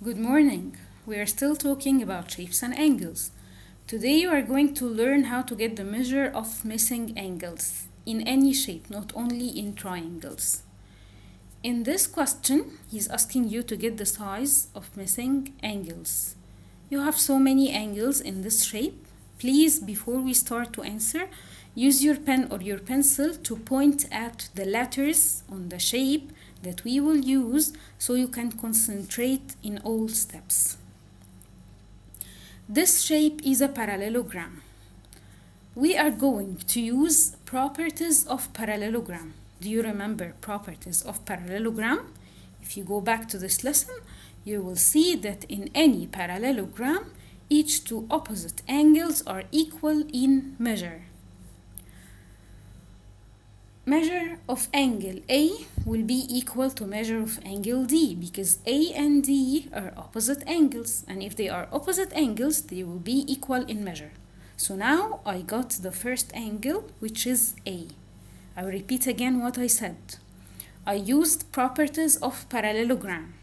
Good morning. We are still talking about shapes and angles. Today you are going to learn how to get the measure of missing angles in any shape, not only in triangles. In this question, he's asking you to get the size of missing angles. You have so many angles in this shape. Please, before we start to answer, use your pen or your pencil to point at the letters on the shape that we will use so you can concentrate in all steps. This shape is a parallelogram. We are going to use properties of parallelogram. Do you remember properties of parallelogram? If you go back to this lesson, you will see that in any parallelogram, each two opposite angles are equal in measure. Measure of angle A will be equal to measure of angle D because A and D are opposite angles, and if they are opposite angles, they will be equal in measure. So now I got the first angle, which is A. I will repeat again what I said. I used properties of parallelogram.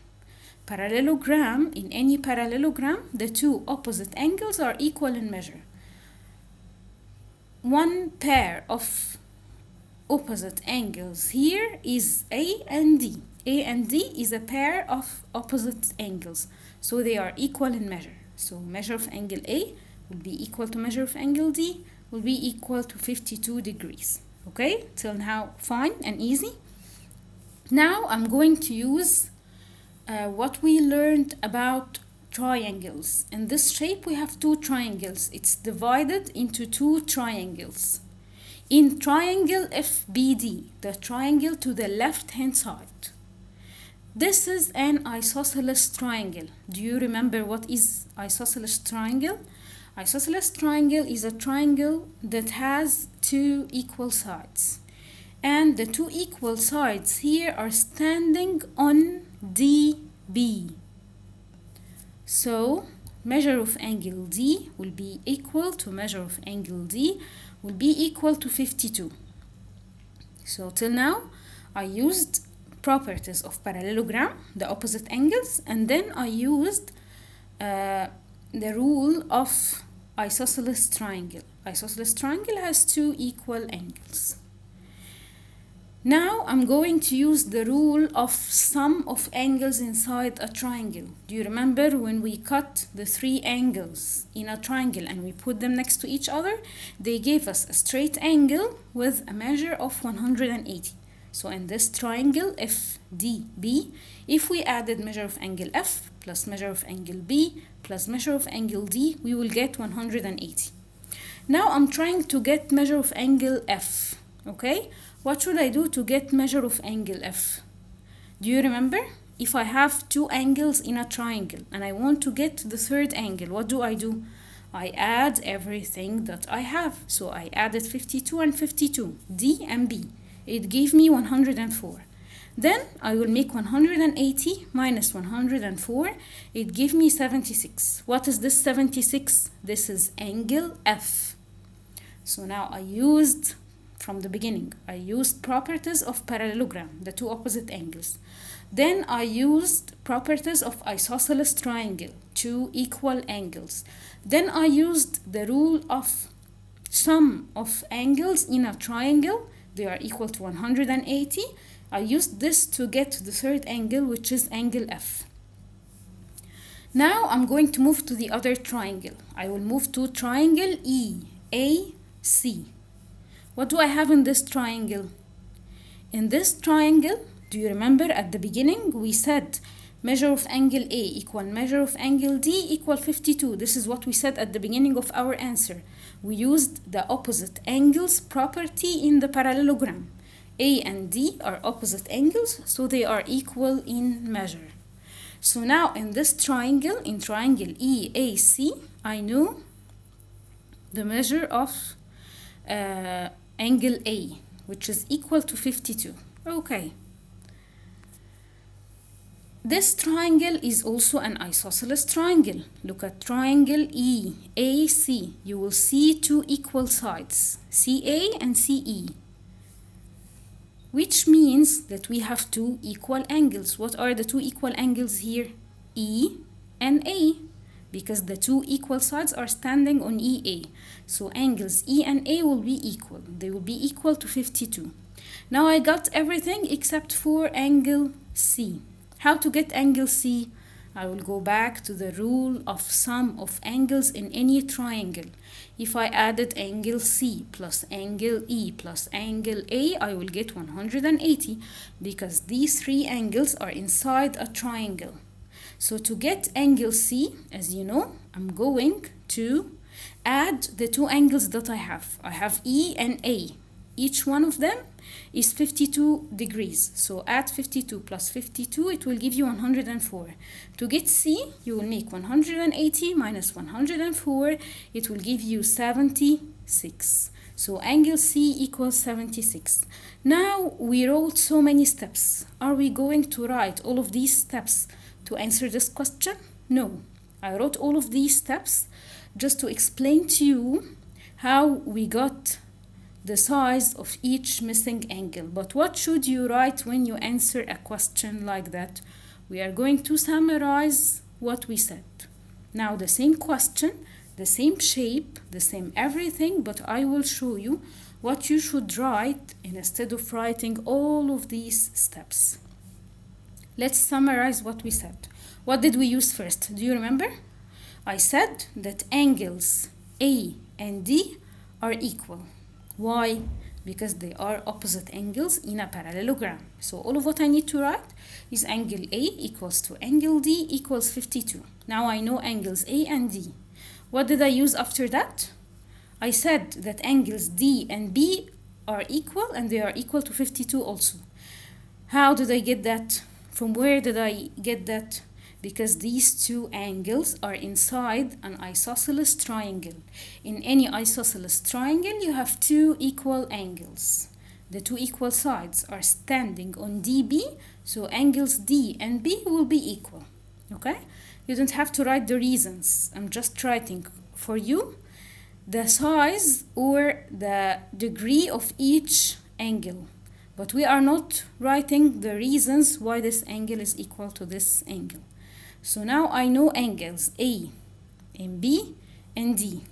Parallelogram, in any parallelogram, the two opposite angles are equal in measure. One pair of opposite angles here is A and D. A and D is a pair of opposite angles, so they are equal in measure. So measure of angle A will be equal to measure of angle D will be equal to 52 degrees. Okay, till now fine and easy. Now I'm going to use what we learned about triangles. In this shape we have two triangles. It's divided into two triangles. In triangle FBD, the triangle to the left hand side, this is an isosceles triangle. Do you remember what is isosceles triangle? Isosceles triangle is a triangle that has two equal sides, and the two equal sides here are standing on DB. So measure of angle D will be equal to measure of angle D will be equal to 52. So till now I used properties of parallelogram, the opposite angles, and then I used the rule of isosceles triangle. Isosceles triangle has two equal angles. Now I'm going to use the rule of sum of angles inside a triangle. Do you remember when we cut the three angles in a triangle and we put them next to each other? They gave us a straight angle with a measure of 180. So in this triangle FDB, if we added measure of angle F plus measure of angle B plus measure of angle D, we will get 180. Now I'm trying to get measure of angle F, okay? What should I do to get measure of angle F? Do you remember? If I have two angles in a triangle and I want to get the third angle, what do? I add everything that I have. So I added 52 and 52, D and B. It gave me 104. Then I will make 180 minus 104. It gave me 76. What is this 76? This is angle F. So now from the beginning, I used properties of parallelogram, the two opposite angles. Then I used properties of isosceles triangle, two equal angles. Then I used the rule of sum of angles in a triangle. They are equal to 180. I used this to get the third angle, which is angle F. Now I'm going to move to the other triangle. I will move to triangle EAC. What do I have in this triangle? In this triangle, do you remember at the beginning we said measure of angle A equal measure of angle D equal 52. This is what we said at the beginning of our answer. We used the opposite angles property in the parallelogram. A and D are opposite angles, so they are equal in measure. So now in this triangle, in triangle EAC, I know the measure of angle A, which is equal to 52. Okay. This triangle is also an isosceles triangle. Look at triangle EAC. You will see two equal sides, CA and CE, which means that we have two equal angles. What are the two equal angles here? E and A, because the two equal sides are standing on EA. So angles E and A will be equal. They will be equal to 52. Now I got everything except for angle C. How to get angle C? I will go back to the rule of sum of angles in any triangle. If I added angle C plus angle E plus angle A, I will get 180 because these three angles are inside a triangle. So to get angle C, as you know, I'm going to add the two angles that I have. I have E and A. Each one of them is 52 degrees. So add 52 plus 52, it will give you 104. To get C, you will make 180 minus 104. It will give you 76. So angle C equals 76. Now we wrote so many steps. Are we going to write all of these steps to answer this question? No. I wrote all of these steps just to explain to you how we got the size of each missing angle. But what should you write when you answer a question like that? We are going to summarize what we said. Now the same question, the same shape, the same everything, but I will show you what you should write instead of writing all of these steps. Let's summarize what we said. What did we use first? Do you remember? I said that angles A and D are equal. Why? Because they are opposite angles in a parallelogram. So all of what I need to write is angle A equals to angle D equals 52. Now I know angles A and D. What did I use after that? I said that angles D and B are equal and they are equal to 52 also. How did I get that? From where did I get that? Because these two angles are inside an isosceles triangle. In any isosceles triangle, you have two equal angles. The two equal sides are standing on DB, so angles D and B will be equal. Okay? You don't have to write the reasons. I'm just writing for you the size or the degree of each angle. But we are not writing the reasons why this angle is equal to this angle. So now I know angles A and B and D.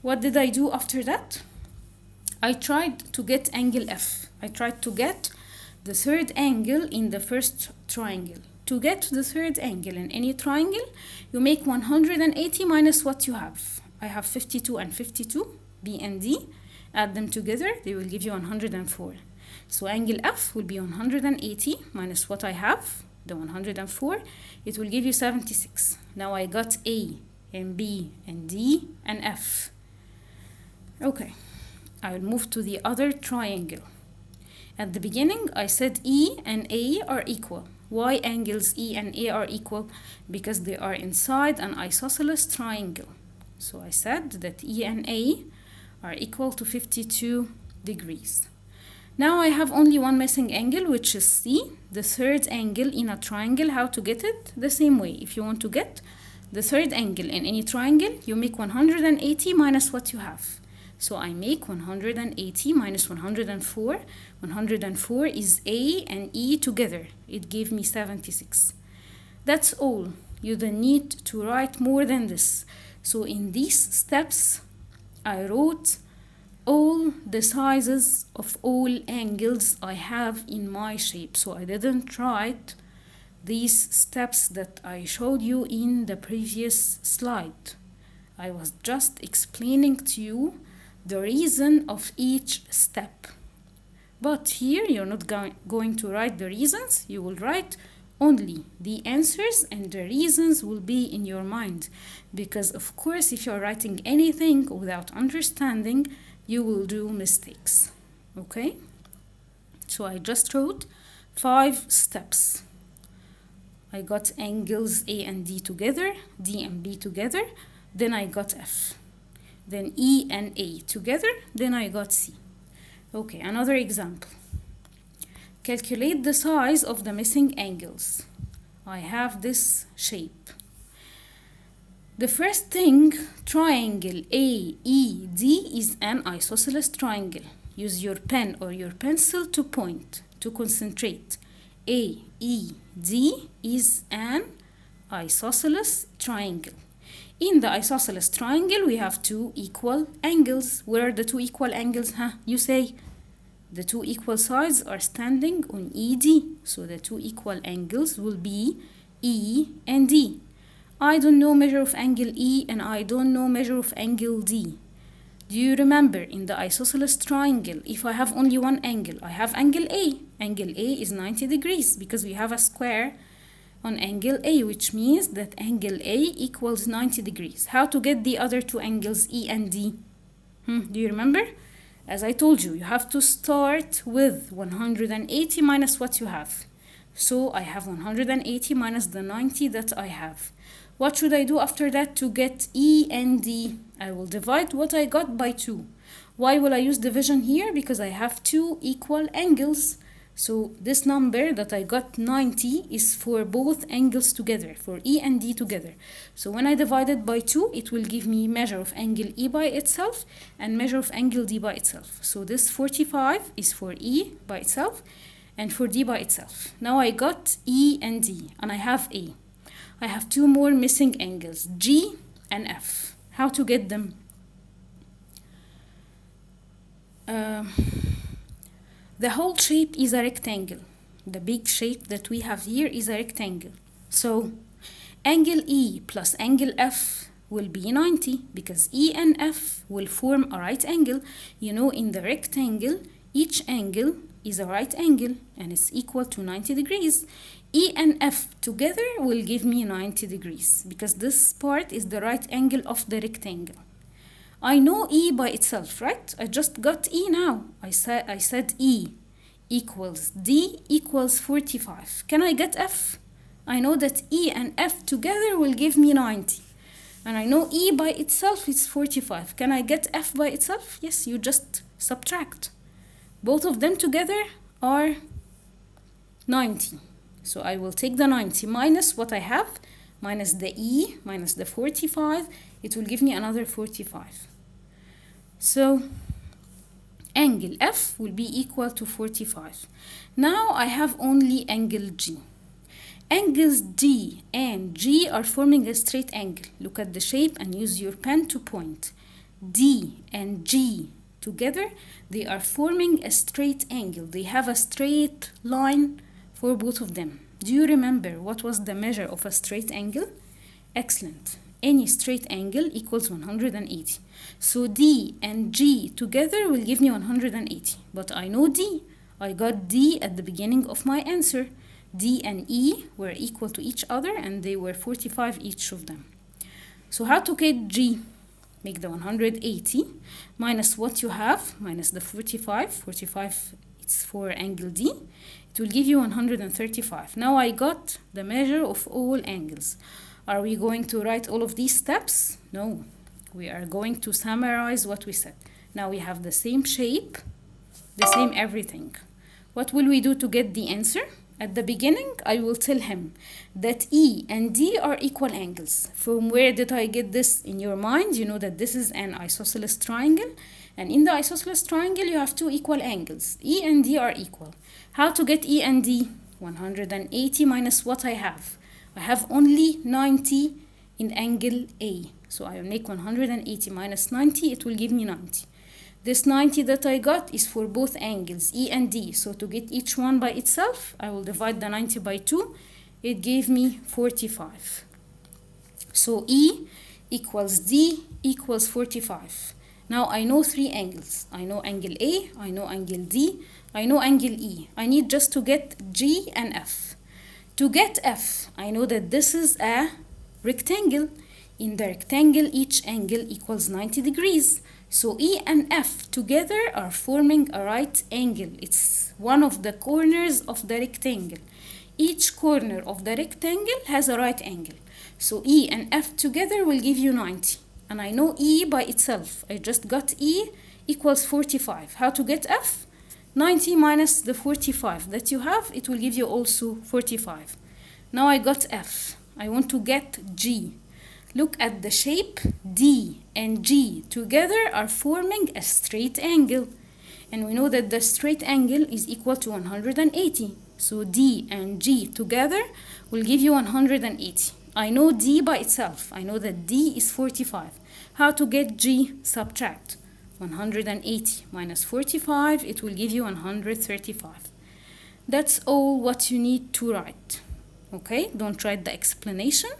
What did I do after that? I tried to get angle F. I tried to get the third angle in the first triangle. To get the third angle in any triangle, you make 180 minus what you have. I have 52 and 52, B and D. Add them together, they will give you 104. So angle F will be 180 minus what I have, the 104, it will give you 76. Now I got A and B and D and F. Okay, I will move to the other triangle. At the beginning, I said E and A are equal. Why angles E and A are equal? Because they are inside an isosceles triangle. So I said that E and A are equal to 52 degrees. Now I have only one missing angle, which is C, the third angle in a triangle. How to get it? The same way. If you want to get the third angle in any triangle, you make 180 minus what you have. So I make 180 minus 104. 104 is A and E together. It gave me 76. That's all. You don't need to write more than this. So in these steps, I wrote all the sizes of all angles I have in my shape. So I didn't write these steps that I showed you in the previous slide. I was just explaining to you the reason of each step. But here you're not going to write the reasons. You will write only the answers, and the reasons will be in your mind. Because of course, if you're writing anything without understanding, you will do mistakes. Okay? So I just wrote 5 steps. I got angles A and D together, D and B together, then I got F. Then E and A together, then I got C. Okay, another example. Calculate the size of the missing angles. I have this shape. The first thing, triangle AED is an isosceles triangle. Use your pen or your pencil to point, to concentrate. AED is an isosceles triangle. In the isosceles triangle, we have two equal angles. Where are the two equal angles? You say the two equal sides are standing on ED. So the two equal angles will be E and D. I don't know measure of angle E and I don't know measure of angle D. Do you remember in the isosceles triangle, if I have only one angle, I have angle A. Angle A is 90 degrees because we have a square on angle A, which means that angle A equals 90 degrees. How to get the other two angles, E and D? Do you remember? As I told you, you have to start with 180 minus what you have. So I have 180 minus the 90 that I have. What should I do after that to get E and D? I will divide what I got by 2. Why will I use division here? Because I have two equal angles. So this number that I got 90 is for both angles together, for E and D together. So when I divide it by 2, it will give me measure of angle E by itself and measure of angle D by itself. So this 45 is for E by itself and for D by itself. Now I got E and D and I have A. I have two more missing angles, G and F. How to get them? The whole shape is a rectangle. The big shape that we have here is a rectangle. So angle E plus angle F will be 90 because E and F will form a right angle. You know, in the rectangle, each angle is a right angle and it's equal to 90 degrees. E and F together will give me 90 degrees because this part is the right angle of the rectangle. I know E by itself, right? I just got E now. I said E equals D equals 45. Can I get F? I know that E and F together will give me 90. And I know E by itself is 45. Can I get F by itself? Yes, you just subtract. Both of them together are 90. So I will take the 90 minus what I have, minus the E, minus the 45. It will give me another 45. So angle F will be equal to 45. Now I have only angle G. Angles D and G are forming a straight angle. Look at the shape and use your pen to point. D and G together, they are forming a straight angle. They have a straight line for both of them. Do you remember what was the measure of a straight angle? Excellent. Any straight angle equals 180. So D and G together will give me 180. But I know D. I got D at the beginning of my answer. D and E were equal to each other and they were 45 each of them. So how to get G? Make the 180 minus what you have, minus the 45. 45 it's for angle D. It will give you 135. Now I got the measure of all angles. Are we going to write all of these steps? No. We are going to summarize what we said. Now we have the same shape, the same everything. What will we do to get the answer? At the beginning, I will tell him that E and D are equal angles. From where did I get this in your mind? You know that this is an isosceles triangle. And in the isosceles triangle, you have two equal angles. E and D are equal. How to get E and D? 180 minus what I have. I have only 90 in angle A. So I will make 180 minus 90. It will give me 90. This 90 that I got is for both angles, E and D. So to get each one by itself, I will divide the 90 by 2. It gave me 45. So E equals D equals 45. Now I know three angles. I know angle A, I know angle D, I know angle E. I need just to get G and F. To get F, I know that this is a rectangle. In the rectangle, each angle equals 90 degrees. So E and F together are forming a right angle. It's one of the corners of the rectangle. Each corner of the rectangle has a right angle. So E and F together will give you 90. And I know E by itself. I just got E equals 45. How to get F? 90 minus the 45 that you have, it will give you also 45. Now I got F. I want to get G. Look at the shape. D and G together are forming a straight angle. And we know that the straight angle is equal to 180. So D and G together will give you 180. I know D by itself. I know that D is 45. How to get G? Subtract. 180 minus 45, it will give you 135. That's all what you need to write. Okay, don't write the explanation.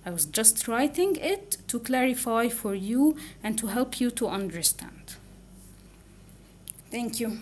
I was just writing it to clarify for you and to help you to understand. Thank you.